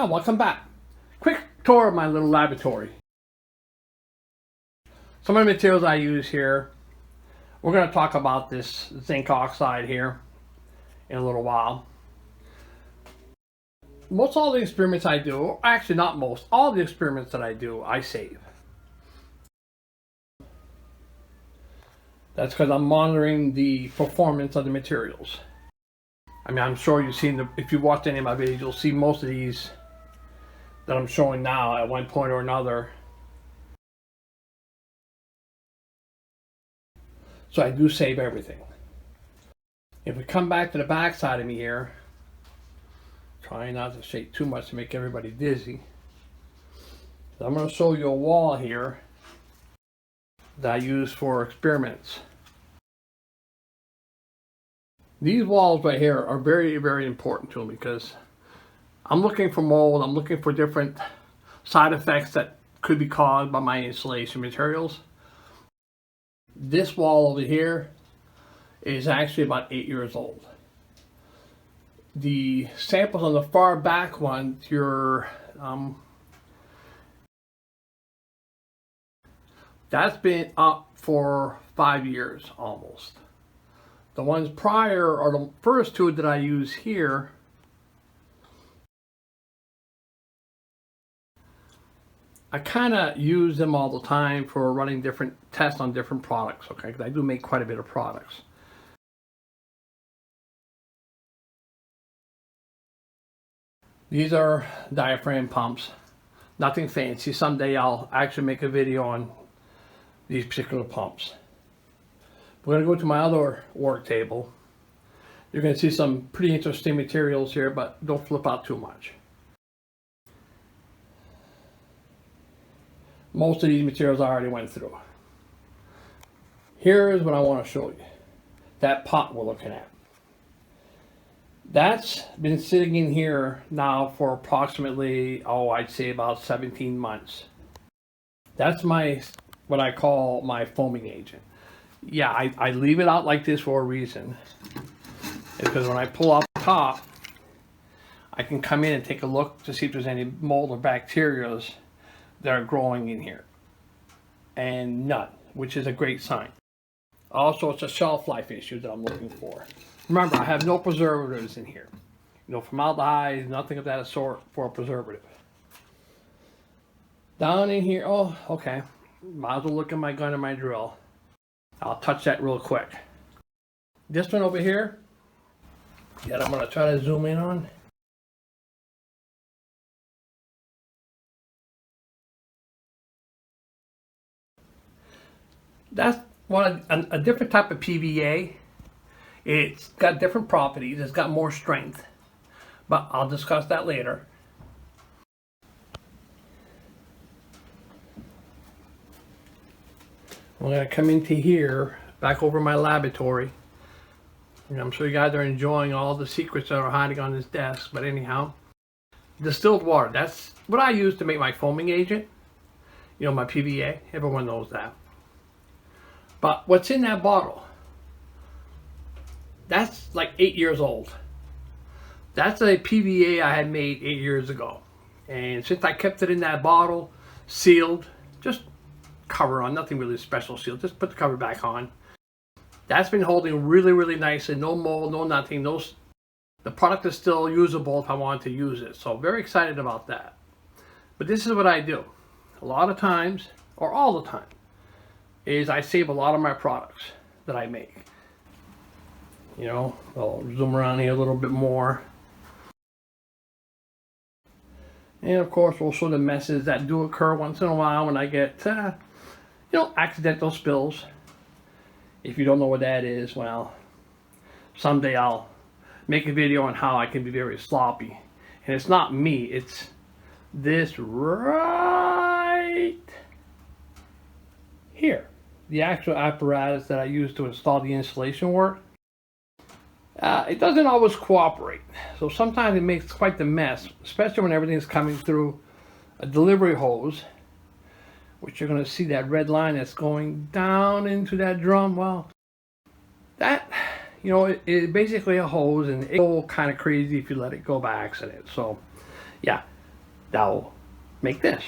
Welcome back. Quick tour of my little laboratory. Some of the materials I use here, we're going to talk about this zinc oxide here in a little while. Most all the experiments I do, actually not most, all the experiments that I do, I save. That's because I'm monitoring the performance of the materials. I mean, I'm sure you've seen, if you've watched any of my videos, you'll see most of these that I'm showing now at one point or another. So I do save everything. If we come back to the back side of me here, trying not to shake too much to make everybody dizzy. So I'm going to show you a wall here that I use for experiments. These walls right here are very, very important to me because I'm looking for mold, I'm looking for different side effects that could be caused by my insulation materials. This wall over here is actually about 8 years old. The samples on the far back one, that's been up for 5 years almost. The ones prior, or the first two that I use here, I kind of use them all the time for running different tests on different products, okay? Because I do make quite a bit of products. These are diaphragm pumps. Nothing fancy. Someday I'll actually make a video on these particular pumps. We're going to go to my other work table. You're going to see some pretty interesting materials here, but don't flip out too much. Most of these materials I already went through. Here's what I want to show you. That pot we're looking at. That's been sitting in here now for approximately, I'd say about 17 months. That's what I call my foaming agent. Yeah, I leave it out like this for a reason. Because when I pull out the top, I can come in and take a look to see if there's any mold or bacteria that are growing in here. And none, which is a great sign. Also, it's a shelf life issue that I'm looking for. Remember, I have no preservatives in here. No formaldehyde, nothing of that sort for a preservative. Down in here, oh, okay. Might as well look at my gun and my drill. I'll touch that real quick. This one over here, that I'm going to try to zoom in on. That's a different type of PVA. It's got different properties. It's got more strength. But I'll discuss that later. I'm going to come into here, back over my laboratory. And I'm sure you guys are enjoying all the secrets that are hiding on this desk. But anyhow, distilled water. That's what I use to make my foaming agent. You know, my PVA. Everyone knows that. But what's in that bottle? That's like 8 years old. That's a PVA I had made 8 years ago. And since I kept it in that bottle, sealed, just cover on, nothing really special sealed, just put the cover back on. That's been holding really, really nicely. No mold, no nothing. The product is still usable if I want to use it. So very excited about that. But this is what I do. A lot of times, or all the time, is I save a lot of my products that I make. You know, I'll zoom around here a little bit more. And of course, we'll show the messes that do occur once in a while when I get, accidental spills. If you don't know what that is, well, someday I'll make a video on how I can be very sloppy. And it's not me, it's this right here. The actual apparatus that I use to install the insulation work. It doesn't always cooperate. So sometimes it makes quite the mess, especially when everything is coming through a delivery hose, which you're going to see that red line that's going down into that drum. Well, that, it's basically a hose, and it'll go kind of crazy if you let it go by accident. So, yeah, that'll make this.